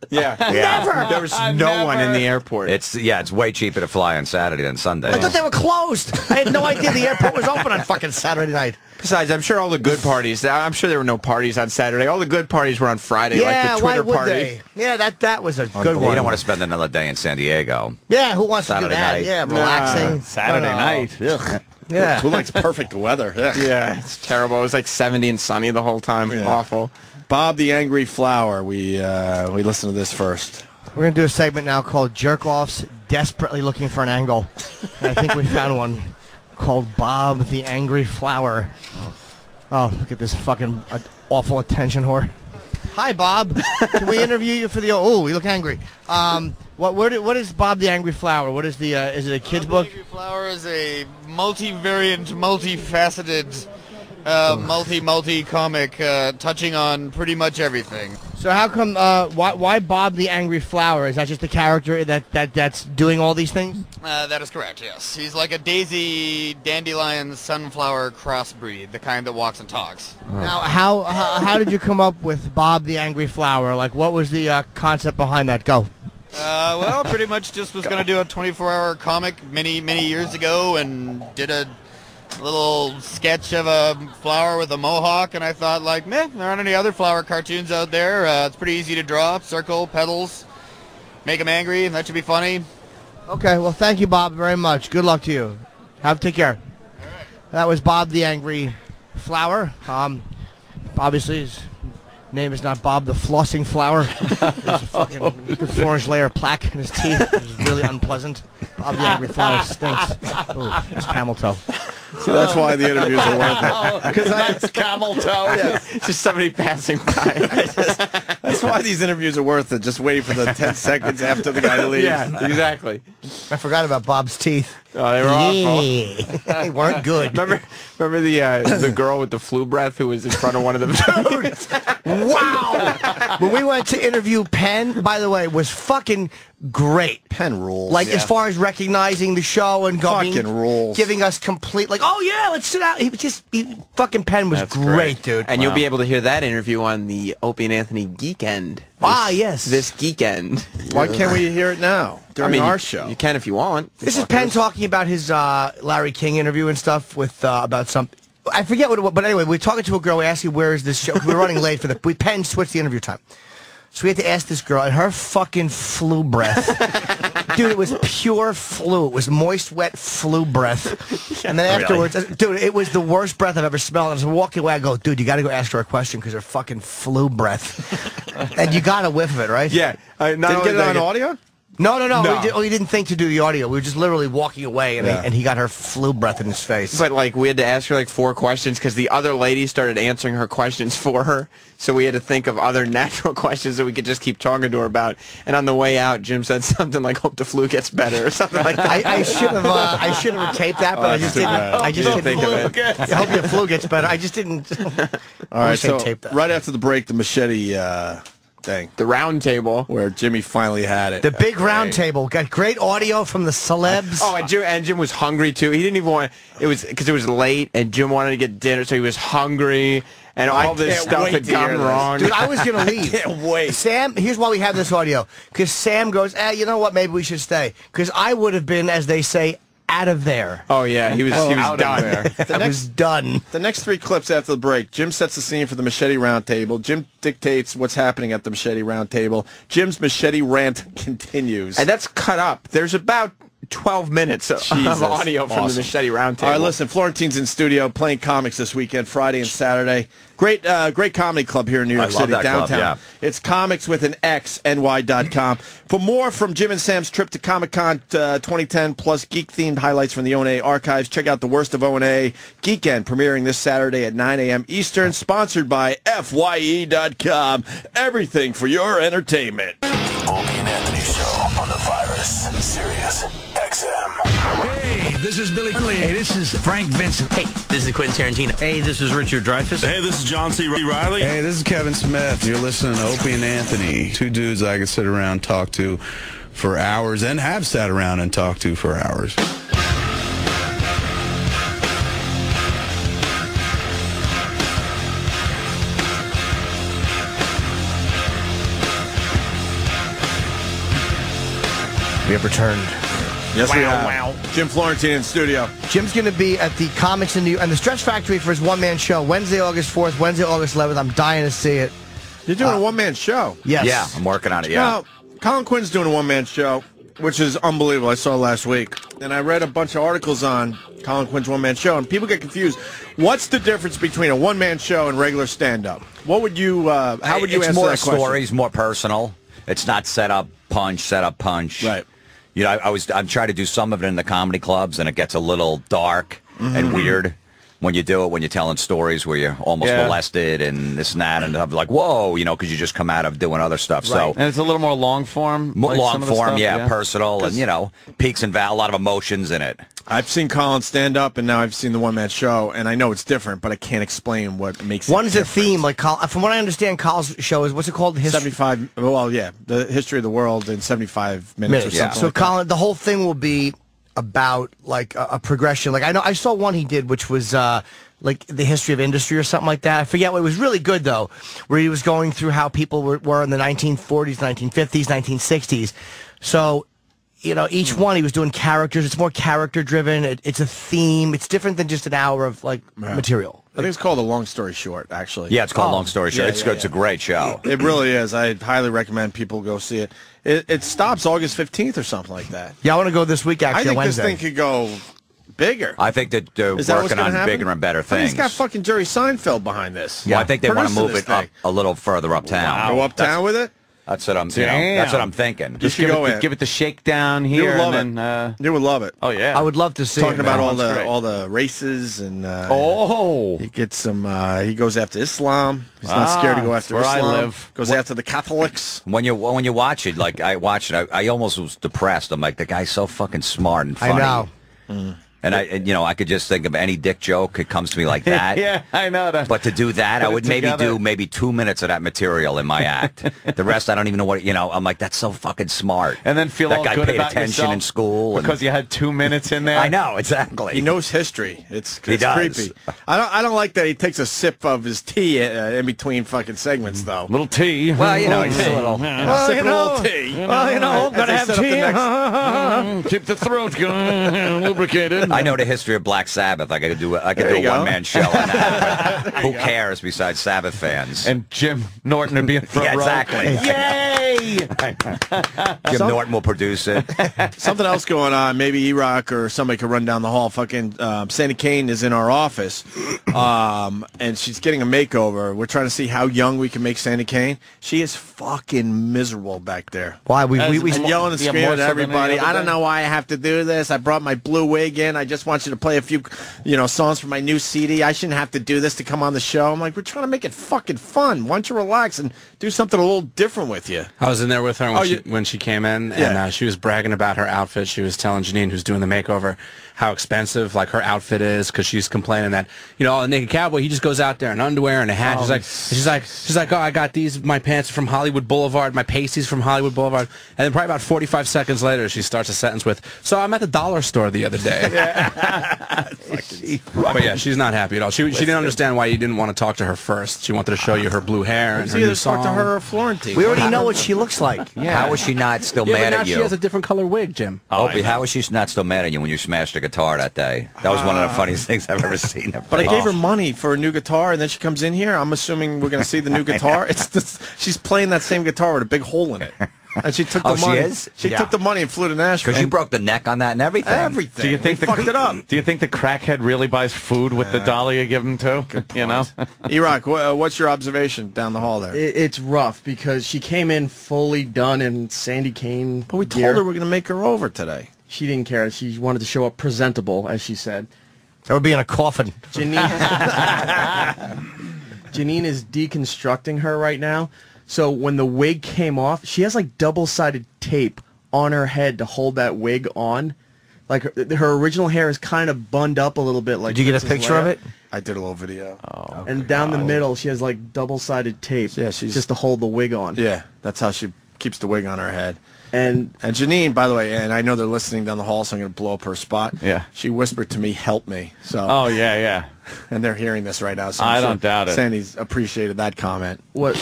Yeah. Never. There was no one in the airport. It's way cheaper to fly on Saturday than Sunday. I thought they were closed. I had no idea the airport was open on fucking Saturday night. Besides, I'm sure all the good parties, I'm sure there were no parties on Saturday. All the good parties were on Friday, like the Twitter why would party. they? Yeah, that was a good one. You don't want to spend another day in San Diego. Yeah, who wants Saturday to do that? night. Yeah, relaxing. Saturday night. Ugh. Yeah. Who likes perfect weather? Yeah, it's terrible. It was like 70 and sunny the whole time. Yeah. Awful. Bob the Angry Flower. We listen to this first. We're going to do a segment now called Jerk-Offs Desperately Looking for an Angle. And I think we found one called Bob the Angry Flower. Oh, look at this fucking awful attention whore. Hi, Bob. Can we interview you for the... Oh, you look angry. What is Bob the Angry Flower? What is the... is it a kid's book? Bob the Angry Flower is a multivariant, multifaceted, multi-comic touching on pretty much everything. So how come... why Bob the Angry Flower? Is that just a character that's doing all these things? That is correct, yes. He's like a daisy, dandelion, sunflower crossbreed, the kind that walks and talks. Now, how did you come up with Bob the Angry Flower? Like, what was the concept behind that? Go. Well, pretty much just was going to do a 24-hour comic many years ago and did a little sketch of a flower with a mohawk, and I thought, like, meh, there aren't any other flower cartoons out there. It's pretty easy to draw. Circle, petals, make them angry. That should be funny. Okay, well, thank you, Bob, very much. Good luck to you. Take care. All right. That was Bob the Angry Flower. Obviously, his name is not Bob the Flossing Flower. There's a fucking orange layer of plaque in his teeth. It's really unpleasant. Bob the Angry Flower stinks. Oh, it's camel toe. See, that's why the interviews are worth it. Because that's camel toe. Yeah. Just somebody passing by. That's why these interviews are worth it. Just waiting for the 10 seconds after the guy leaves. Yeah, exactly. I forgot about Bob's teeth. Oh, they were awful. They weren't good. Remember the girl with the flu breath who was in front of one of the... Wow! When we went to interview Penn, by the way, was fucking great. Penn rules. Like, as far as recognizing the show and going, fucking rules. Giving us complete, like, oh yeah, let's sit out. Fucking Penn was great, dude. And you'll be able to hear that interview on the Opie and Anthony Geek End. Yes. This Geek End. Why can't we hear it now during our show? You can if you want. This is Penn talking about his Larry King interview and stuff with about some. I forget what it was, but anyway, we're talking to a girl. We asked you, where is this show? We're running late for Penn switched the interview time. So we had to ask this girl, and her fucking flu breath. Dude, it was pure flu. It was moist, wet flu breath. And then afterwards, dude, it was the worst breath I've ever smelled. And as I'm walking away, I go, dude, you got to go ask her a question because her fucking flu breath. And you got a whiff of it, right? Yeah. Did you get it on audio? No. We didn't think to do the audio. We were just literally walking away, and he got her flu breath in his face. But, like, we had to ask her, like, 4 questions because the other lady started answering her questions for her. So we had to think of other natural questions that we could just keep talking to her about. And on the way out, Jim said something like, hope the flu gets better or something like that. I should have taped that, but I just didn't. I just didn't think of it. I hope your flu gets better. I just didn't. All right, so right after the break, the machete thing. The round table. Where Jimmy finally had it. The big round table. Got great audio from the celebs. Oh, and Jim was hungry, too. He didn't even want... It was because it was late, and Jim wanted to get dinner, so he was hungry, and all this stuff had gone wrong. Dude, I was going to leave. I can't wait. Sam, here's why we have this audio. Because Sam goes, you know what, maybe we should stay. Because I would have been, as they say, out of there. Oh, yeah, he was done. I was done. The next 3 clips after the break, Jim sets the scene for the Machete Round Table. Jim dictates what's happening at the Machete Round Table. Jim's machete rant continues. And that's cut up. There's about 12 minutes of audio from the Machete Round Table. All right, listen, Florentine's in studio playing comics this weekend, Friday and Saturday. Great comedy club here in New York City, downtown. Club, yeah. It's comics with an X, ny.com. For more from Jim and Sam's trip to Comic-Con 2010, plus geek-themed highlights from the O&A archives, check out the worst of O&A Geekend, premiering this Saturday at 9 a.m. Eastern, sponsored by FYE.com. Everything for your entertainment. Opie and Anthony Show on the Virus, Sirius XM. Hey, this is Billy Conley. Hey, this is Frank Vincent. Hey, this is Quentin Tarantino. Hey, this is Richard Dreyfuss. Hey, this is John C. Reilly. Hey, this is Kevin Smith. You're listening to Opie and Anthony. 2 dudes I could sit around and talk to for hours and have sat around and talked to for hours. We have returned. Yes, we have. Jim Florentine in studio. Jim's going to be at the Comics and the Stretch Factory for his one-man show Wednesday, August 4th, Wednesday, August 11th. I'm dying to see it. You're doing a one-man show? Yes. Yeah, I'm working on it, yeah. Now, Colin Quinn's doing a one-man show, which is unbelievable. I saw last week. And I read a bunch of articles on Colin Quinn's one-man show, and people get confused. What's the difference between a one-man show and regular stand-up? What would you, how would you answer that question? It's more stories, more personal. It's not set up, punch. Right. You know, I'm trying to do some of it in the comedy clubs, and it gets a little dark and weird when you do it, when you're telling stories where you're almost molested and this and that, and I'm like, whoa, you know, because you just come out of doing other stuff. Right. So, and it's a little more long form. Long form, personal, and, you know, peaks and valleys, a lot of emotions in it. I've seen Colin stand up, and now I've seen the one-man show, and I know it's different, but I can't explain what makes it One's a different. theme, like from what I understand, Colin's show is, what's it called? 75, well, yeah, the history of the world in 75 minutes or something. So like Colin, the whole thing will be about like a progression. Like I saw one he did, which was like the history of industry or something like that. I forget what it was. Really good though, where he was going through how people were in the 1940s, 1950s, 1960s. So, you know, each one he was doing characters. It's more character driven. It's a theme. It's different than just an hour of like material. I think it's called A Long Story Short, actually. Yeah, it's called Long Story Short. Yeah, It's good. It's a great show. It really is. I highly recommend people go see it. It stops August 15th or something like that. Yeah, I want to go this week, actually, I think Wednesday. this thing could go bigger. I think that they're Is that what's working gonna on happen? bigger and better I think things. it's got fucking Jerry Seinfeld behind this. Well, I think they want to Producing move this it up thing. a little further uptown. Go uptown with it? That's what I'm. You know, that's what I'm thinking. Just You should give go in. give it the shakedown You here, would love and then. You would love it. Oh yeah, I would love to see Talking it, about man. all the races and Oh, he gets some. He goes after Islam. He's not scared to go after where I Islam. live. Goes after the Catholics. When you watch it, like I watched it, I almost was depressed. I'm like, the guy's so fucking smart and funny. I know. And I could just think of any dick joke that comes to me like that. yeah, I know that. But to do that, I Put it would maybe together. do maybe 2 minutes of that material in my act. The rest, I don't even know what, I'm like, that's so fucking smart. And then feel that all guy good paid about attention yourself in school. because you had 2 minutes in there. I know, exactly. He knows history. It's He does. creepy. I don't like that he takes a sip of his tea in between fucking segments though. Little tea. Well, he's a little. Sipping a little tea. Gotta have tea. Keep the throat going, lubricated. I know the history of Black Sabbath. I could do a one-man show on that. But who cares besides Sabbath fans? And Jim Norton would be in front row. exactly. Yay! Jim Norton will produce it. Something else going on. Maybe E-Rock or somebody could run down the hall. Fucking Sandy Kane is in our office, and she's getting a makeover. We're trying to see how young we can make Sandy Kane. She is fucking miserable back there. Why and yelling and Yeah, screaming more at so than everybody. any other I don't day. know why I have to do this. I brought my blue wig in. I just want you to play a few, songs from my new CD. I shouldn't have to do this to come on the show. I'm like, we're trying to make it fucking fun. Why don't you relax and do something a little different with you? I was in there with her when, you- when she came in, and Yeah. she was bragging about her outfit. She was telling Janine, who's doing the makeover, how expensive like her outfit is, because she's complaining that a naked cowboy, he just goes out there in underwear and a hat. She's like, oh, I got my pants from Hollywood Boulevard, my pasties from Hollywood Boulevard, and then probably about 45 seconds later, she starts a sentence with, so I'm at the dollar store the other day. But yeah, she's not happy at all. She didn't understand why you didn't want to talk to her first. She wanted to show you her blue hair and Let's her new either talk to song. her or Florentine. We already know what she looks like. How is she not still Yeah, mad but now at you? she has a different color wig, Jim. Opie, how is she not still mad at you when you smashed a guitar that day? That was one of the funniest things I've ever seen. But I gave her money for a new guitar, and then she comes in here. I'm assuming we're going to see the new guitar. She's playing that same guitar with a big hole in it. And she took the Oh, she money. is? She took the money and flew to Nashville. Because you broke the neck on that and everything. Everything. Do you think we fucked it up? Do you think the crackhead really buys food with the dollar you give him too? You know. E-Rock, what's your observation down the hall there? It's rough because she came in fully done in Sandy Kane. But we told gear. her we're going to make her over today. She didn't care. She wanted to show up presentable, as she said. That would be in a coffin. Janine is deconstructing her right now. So when the wig came off, she has like double-sided tape on her head to hold that wig on. Like her original hair is kind of bunned up a little bit. Like Did you get a Princess picture of Leia. it? I did a little video. Oh, and down the middle, she has like double-sided tape. Yeah, she's just to hold the wig on. Yeah, that's how she keeps the wig on her head. And Janine, by the way, and I know they're listening down the hall, so I'm going to blow up her spot. Yeah. She whispered to me, "Help me." So. Oh yeah. And they're hearing this right now. So I I'm don't doubt it. Sandy's appreciated that comment. what?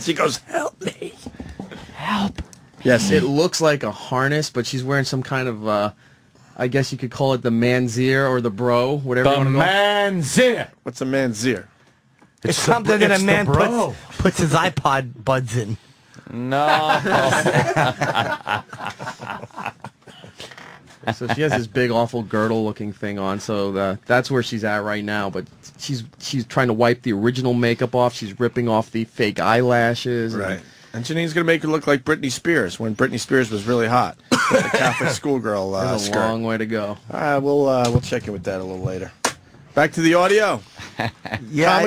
She goes, "Help me." Help Yes, it looks like a harness, but she's wearing some kind of, I guess you could call it the manzier or the bro, whatever you want to go. Manzier. What's a manzier? It's something that a man puts his iPod buds in. No. So she has this big, awful girdle-looking thing on. So that's where she's at right now. But she's trying to wipe the original makeup off. She's ripping off the fake eyelashes. Right. And Janine's going to make her look like Britney Spears when Britney Spears was really hot. With the Catholic schoolgirl There's a skirt. long way to go. We'll check in with that a little later. Back to the audio. Yeah.